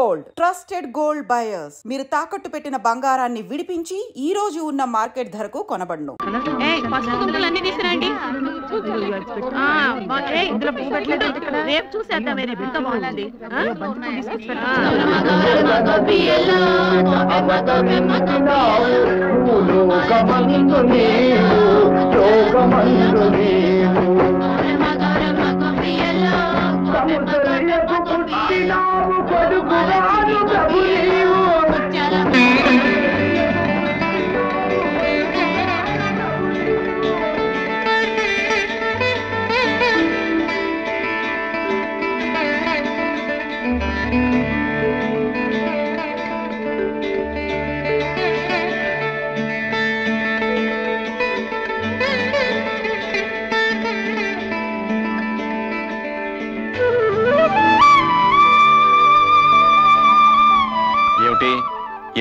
Gold, trusted gold buyers. మీరు తాకట్టు పెట్టిన బంగారాన్ని విడిపించి ఈ రోజు ఉన్న మార్కెట్ ధరకు కొనబడును.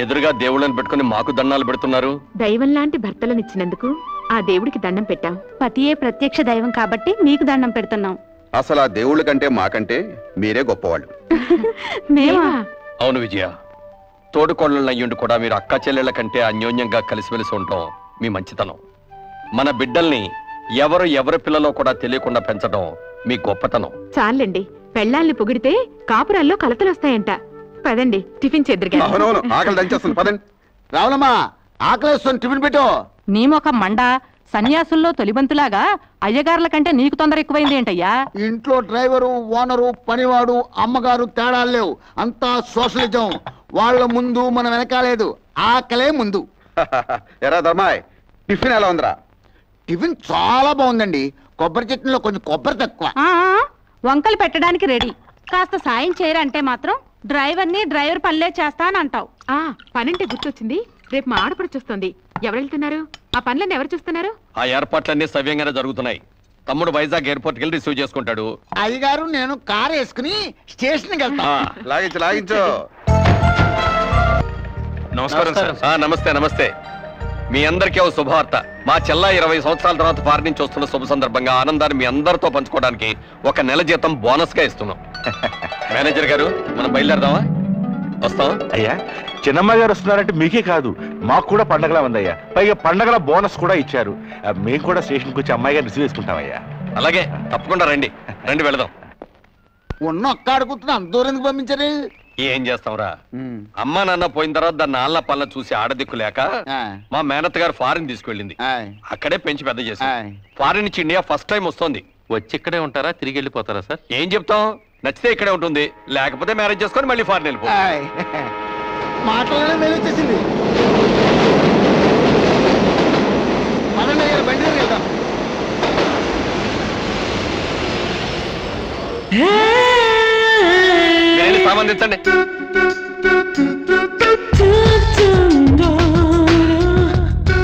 ఎదురుగా దేవుళ్ళని పెట్టుకుని మాకు దండాలు పెడుతున్నారు. దైవం లాంటి భర్తలనిచ్చినందుకు ఆ దేవుడికి దండం పెట్టాం. పతియే ప్రత్యక్ష దైవం కాబట్టి మీకు దండం పెడుతున్నాం. అసలు ఆ దేవుళ్ళ కంటే మాకంటే మీరే గొప్పవాళ్ళు. మేమా? అవును విజయ, తోడుకోళ్ళయ్యుండి కూడా మీరు అక్క చెల్లెళ్ల కంటే అన్యోన్యంగా కలిసిమెలిసి ఉంటాం మీ మంచితనం. మన బిడ్డల్ని ఎవరి పిల్లలో కూడా తెలియకుండా పెంచడం మీ గొప్పతనం. చాలండి, పెళ్ళాల్ని పొగిడితే కాపురాల్లో కలతలొస్తాయంట. పదండి, టిఫిన్ చేద్దరు. రావులమ్మా, ఆకలేస్తుంది, టిఫిన్ పెట్టు. నీ మొఖం మండ, సన్యాసుల్లో తొలిబంతులాగా అయ్యగారుల కంటే నీకు తొందర ఎక్కువైంది ఏంటయ్యా? ఇంట్లో డ్రైవరు, ఓనరు, పనివాడు, అమ్మగారు తేడాలు లేవు, అంతా సోషలిజం. వాళ్ళ ముందు మనం వెనకాలేదు, ఆకలే ముందు. ఎరా ధర్మాయ్, టిఫిన్ ఎలా ఉందిరా? టిఫిన్ చాలా బాగుందండి. కొబ్బరి చట్నీలో కొంచెం కొబ్బరి తక్కువ. వంకలు పెట్టడానికి రెడీ. కాస్త సాయం చేయరంటే మాత్రం డ్రైవర్ పనిలే చేస్తానంటావు. పనంటే గుర్తొచ్చింది, రేపు మా ఆడపడి చూస్తుంది. ఎవరు వెళ్తున్నారు? ఆ పనులన్నీ ఎవరు చూస్తున్నారు? ఆ ఏర్పాట్లన్నీ సవ్యంగానే జరుగుతున్నాయి. తమ్ముడు వైజాగ్ ఎయిర్పోర్ట్ కి రిసీవ్ చేసుకుంటాడు. అయ్యగారు నేను కార్ వేసుకుని స్టేషన్ కి వెళ్తా. లాగించు. నమస్కారం సార్. నమస్తే నమస్తే. మీ అందరికీ ఓ శుభవార్త. మా చెల్ల 20 సంవత్సరాల తర్వాత ఫారెన్ నుంచి వస్తున్న శుభ సందర్భంగా ఆనందాన్ని మీ అందరితో పంచుకోవడానికి ఒక నెల జీతం బోనస్ గా ఇస్తున్నాం. మేనేజర్ గారు, మనం బయలుదేరదామా? వస్తాం. అయ్యా, చిన్నమ్మ గారు వస్తున్నారంటే మీకే కాదు, మాకు కూడా పండగలా ఉందయ్యా. పైగా పండగల బోనస్ కూడా ఇచ్చారు. మేము కూడా స్టేషన్కి వచ్చి అమ్మాయి గారు రిసీవ్ చేసుకుంటామయ్యా. అలాగే, తప్పకుండా రండి. వెళదాం. ఉన్న ఒక్క అడుగుతున్నా, అంత దూరం ఎందుకు పంపించారు? ఏం చేస్తాంరా, అమ్మా నాన్న పోయిన తర్వాత దాన్ని ఆళ్ళ పళ్ళ చూసి ఆడదిక్కు లేక మా మేనత్ గారు ఫారిన్ తీసుకెళ్ళింది. అక్కడే పెంచి పెద్ద చేసి ఫారిన్ నుంచి ఇండియా ఫస్ట్ టైం వస్తుంది. వచ్చి ఇక్కడే ఉంటారా, తిరిగి వెళ్ళిపోతారా సార్? ఏం చెప్తాం, నచ్చితే ఇక్కడే ఉంటుంది, లేకపోతే మ్యారేజ్ చేసుకొని మళ్ళీ ఫారిన్ వెళ్ళిపో. మాటలోనే మేలు వచ్చేసింది. బండి వెళ్దాం. సంబంధించండి.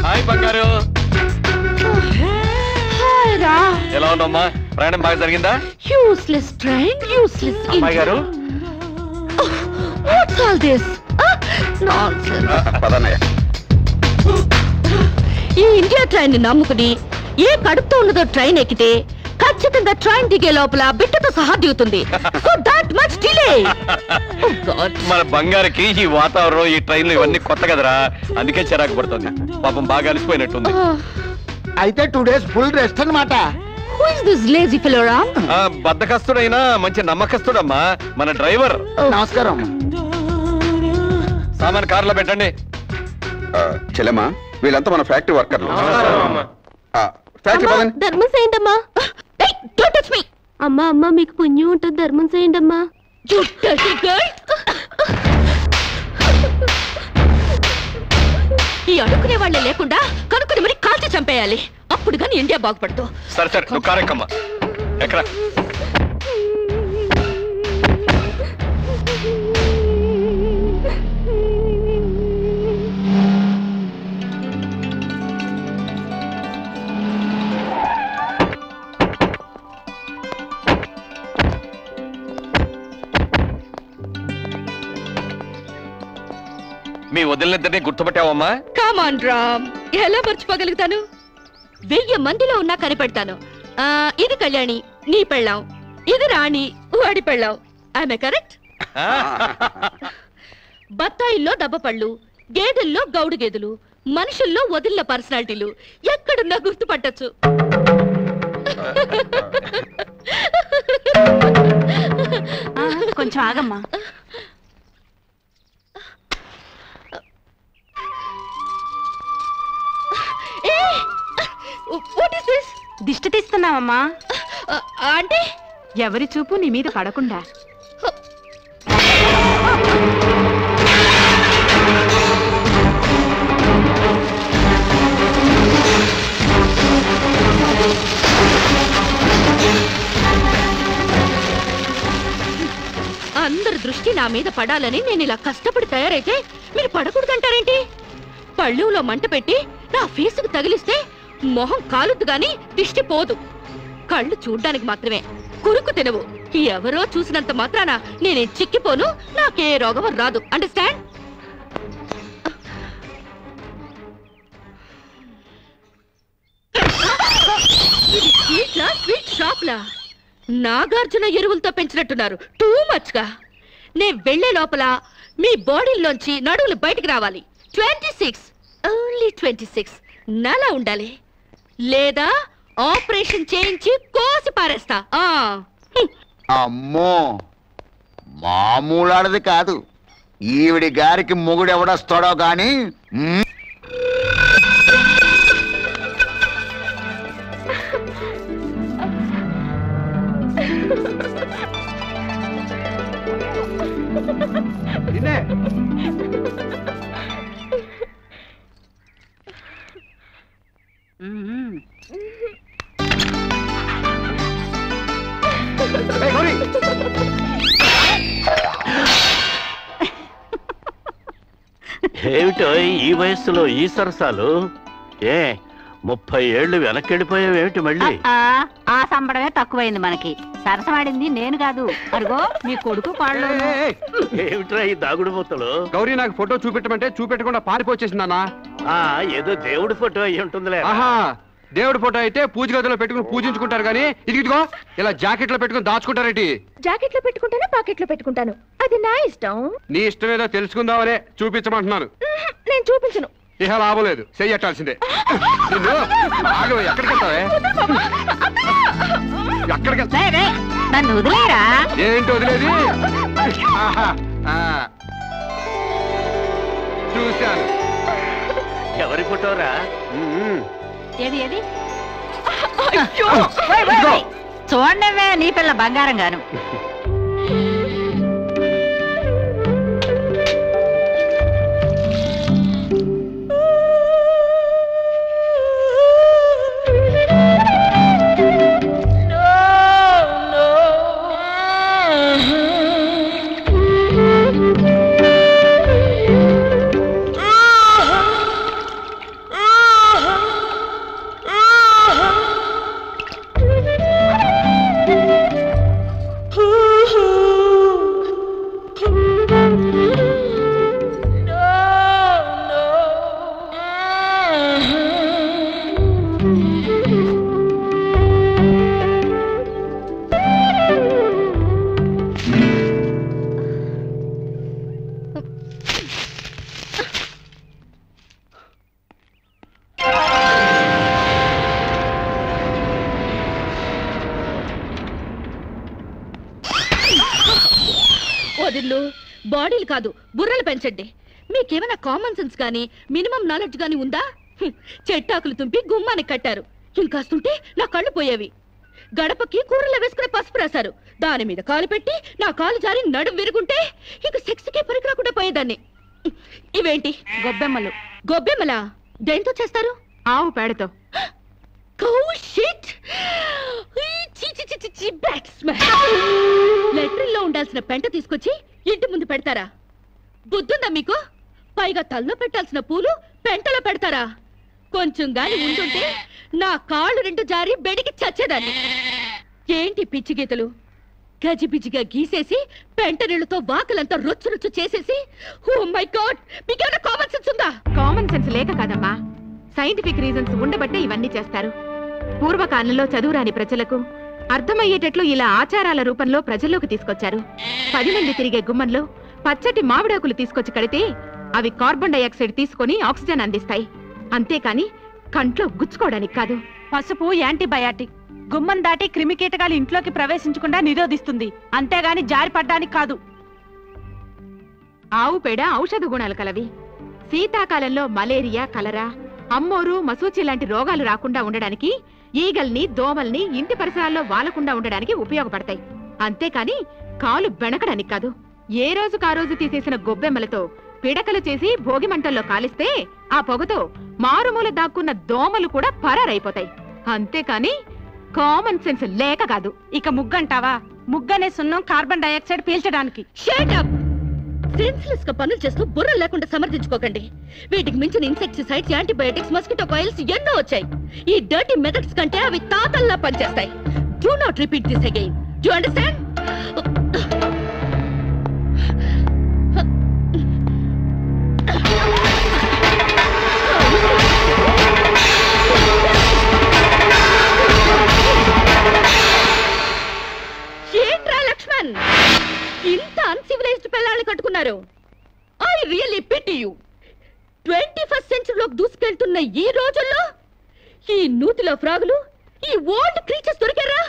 హాయ్ బంగారు, ఎలా ఉందమ్మా? ప్రయాణం బాగా జరిగిందా? యూస్లెస్ ట్రైన్, యూస్లెస్ అమ్మాయి గారు. What's all this nonsense? ఈ ఇండియా ట్రైన్ నమ్ముకుని ఏ కడుపుతో ఉన్నదో ట్రైన్ ఎక్కితే ఖచ్చితంగా ట్రైన్ దిగే లోపల బిడ్డతో సహా దిగుతుంది. So that much delay. మన బంగారుకి ఈ వాతావరణం, ఈ ట్రైన్లు ఇవన్నీ కొత్త కదరా, అందుకే చిరాకు పడుతుంది. పాపం బాగా అలసిపోయినట్టుంది. అయితే 2 days ఫుల్ రెస్ట్ అన్నమాట. Who is this lazy fellow, Ram? బద్దకస్తుడైనా మంచి నమ్మకస్తుడమ్మా మన డ్రైవర్. నమస్కారం. సామాన్ కార్లో పెట్టండి. చెల్లెమ్మా, వీళ్ళంతా మన ఫ్యాక్టరీ వర్కర్లు. ధర్మం చేయండమ్మా. అమ్మా అమ్మా, మీకు పుణ్యం ఉంటుంది, ధర్మం చేయండమ్మా. ఈ అడుక్కునే వాళ్ళే లేకుండా కనుక్కుని మరి కాల్చి చంపేయాలి, అప్పుడు కానీ ఇండియా బాగుపడదు. సరే సరే, నువ్వు కారెక్కమ్మా. ఎక్కడ? మీ వదిలినిద్దరినీ గుర్తుపట్టావమ్మా? కమాన్ రామ్, ఎలా మర్చిపోగలుగుతాను? 1000 మందిలో ఉన్నా కనిపెడతాను. ఇది కళ్యాణి, నీ పెళ్ళాం. ఇది రాణి, వాడి పెళ్ళాం. I'm correct? బత్తాయిల్లో దబ్బపళ్ళు, గేదెల్లో గౌడు గేదెలు, మనుషుల్లో వదిలిన పర్సనాలిటీలు ఎక్కడున్నా గుర్తుపట్టచ్చు. కొంచెం ఆగమ్మా. దిష్టి తీస్తున్నావమ్మా. అంటే ఎవరి చూపు నీ మీద పడకుండా. అందరి దృష్టి నా మీద పడాలని నేను ఇలా కష్టపడి తయారైతే మీరు పడకూడదంటారేంటి? పళ్ళులో మంట పెట్టి నా ఫేసుకు తగిలిస్తే మొహం కాలుద్దు గాని దిష్టి పోదు. కళ్ళు చూడ్డానికి మాత్రమే, కురుకు తినవు. ఎవరో చూసినంత మాత్రాన నేనే చిక్కిపోను, నాకే రోగం రాదు. అండర్స్టాండ్? ఇది స్వీట్ షాప్లా? నాగార్జున ఎరువులతో పెంచినట్టున్నారు. టూ మచ్ గా. నేను వెళ్లే లోపల మీ బాడీలోంచి నడువులు బయటికి రావాలి. 26, ఓన్లీ 26 నలా ఉండాలి, లేదా ఆపరేషన్ చేయించి కోసి పారేస్తా. అమ్మో, మామూలాడది కాదు. ఈవిడి గారికి మొగుడు ఎవడొస్తాడో గాని. ఏమిటో ఈ వయస్సులో ఈ సరసాలు? 30 ఏళ్ళు వెనకెళ్ళిపోయావేమిటి మళ్ళీ? ఆ సంబడమే తక్కువైంది మనకి. సరసమాడింది నేను కాదు, అరుగో మీ కొడుకు పాడు. ఏమిట్రా ఈ దాగుడు మూతలు? గౌరీ నాకు ఫోటో చూపెట్టమంటే చూపెట్టకుండా పారిపోచేసిందన్నా. ఏదో దేవుడి ఫోటో అయి ఉంటుందిలే. దేవుడి ఫోటో అయితే పూజ గదిలో పెట్టుకుని పూజించుకుంటారు కానీ ఇదిగో ఇలా జాకెట్ లో పెట్టుకుని దాచుకుంటారేంటి? జాకెట్ లో పెట్టుకుంటాను, పాకెట్ లో పెట్టుకుంటాను, అది నా ఇష్టం. నీ ఇష్టం ఏదో తెలుసుకుందామనే చూపించమంటున్నాను. నేను చూపించను. ఇహ లాభం లేదు, చెయ్యట్టాల్సిందే. ఎక్కడికి వెళ్తావే? ఎక్కడికి వెళ్తా? నన్ను వదిలేరా? ఏంటి వదిలేది? చూశాను. ఎవరి ఫోటోరా? ఏది ఏది? చూడవే నీ పిల్ల బంగారం గాను. బాడీలు కాదు, బుర్రలు పెంచండి. మీకేమైనా కామన్ సెన్స్ గానీ మినిమం నాలెడ్జ్ గానీ ఉందా? చెట్టాకులు తుంపి గుమ్మానికి కట్టారు, ఇంకాస్తుంటే నా కళ్ళు పోయేవి. గడపకి కూరలో వేసుకునే పసుపు రాశారు, దాని మీద కాలు పెట్టి నా కాలు జారి నడుం విరుగుంటే ఇక సెక్స్కే పనికి రాకుండా పోయేదాన్ని. ఇవేంటి? గొబ్బెమ్మలు. గొబ్బెమ్మలా? దేంతో చేస్తారు? ఆవు పేడతో. లెట్రిన్లో ఉండాల్సిన పెంట తీసుకొచ్చి ఇంటి ముందు పెడతారా? బుద్ధుందా మీకు? పైగా తల్లో పెట్టాల్సిన పూలు పెంటలో పెడతారా? కొంచెం గాని ఉంటుంటే నా కాళ్ళు 2 జారి బెడికి చచ్చేదాన్ని. ఏంటి పిచ్చి గీతలు? గజిబిజిగా గీసేసి పెంట నీళ్లతో వాకలంతా రొచ్చు రొచ్చు చేసేసి, ఓ మై గాడ్, మీకేమైనా కామన్ సెన్స్ ఉందా? కామన్ సెన్స్ లేక కాదమ్మా, సైంటిఫిక్ రీజన్స్ ఉండబట్టే ఇవన్నీ చేస్తారు. పూర్వకాలంలో చదువురాని ప్రజలకు అర్థమయ్యేటట్లు ఇలా ఆచారాల రూపంలో ప్రజల్లోకి తీసుకొచ్చారు. 10 మంది తిరిగే గుమ్మంలో పచ్చటి మామిడాకులు తీసుకొచ్చి కడితే అవి కార్బన్ డైఆక్సైడ్ తీసుకొని ఆక్సిజన్ అందిస్తాయి, అంతేకాని కంట్లో గుచ్చుకోవడానికి కాదు. పసుపు యాంటీబయాటిక్, గుమ్మం దాటి క్రిమికీటకాలు ఇంట్లోకి ప్రవేశించకుండా నిరోధిస్తుంది, అంతేగాని జారిపడ్డానికి కాదు. ఆవు పేడ ఔషధ గుణాలు కలవి. శీతాకాలంలో మలేరియా, కలరా, అమ్మోరు, మసూచి లాంటి రోగాలు రాకుండా ఉండడానికి, ఈగల్ని, దోమల్ని ఇంటి పరిసరాల్లో వాలకుండా ఉండడానికి ఉపయోగపడతాయి, అంతేకాని కాలు బెణకడానికి కాదు. ఏ రోజుకా రోజు తీసేసిన గొబ్బెమ్మలతో పిడకలు చేసి భోగి మంటల్లో కాలిస్తే ఆ పొగతో మారుమూల దాక్కున్న దోమలు కూడా పరారైపోతాయి, అంతేకాని కామన్ సెన్స్ లేక కాదు. ఇక ముగ్గంటావా? ముగ్గనే సున్నం కార్బన్ డైఆక్సైడ్ పీల్చడానికి. Shut up! సెన్స్లెస్ గా పనులు చేస్తూ బుర్ర లేకుండా సమర్థించుకోకండి. వీటికి మించిన ఇన్సెక్టిసైడ్స్, యాంటీబయాటిక్స్, మస్కిటో కాయిల్స్ ఎన్నో వచ్చాయి. ఈ డర్టీ మెథడ్స్ కంటే అవి తాతల్లా పనిచేస్తాయి. Do not repeat this again. Do understand? ఏంట్రా లక్ష్మణ్, ఇంత అన్సివిలైజ్డ్ పిల్లల్ని కట్టుకున్నారు? I really pity you. 21st సెంచరీలోకి దూసుకెళ్తున్న ఈ రోజుల్లో ఈ నూతిలో ఫ్రాగులు, ఈ ఓల్డ్ క్రీచర్స్ దొరికారా?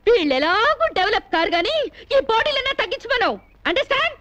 వీళ్ళు ఎలాగూ డెవలప్ కారు గానీ ఈ బాడీలన్నా తగ్గించమను. అండర్స్టాండ్?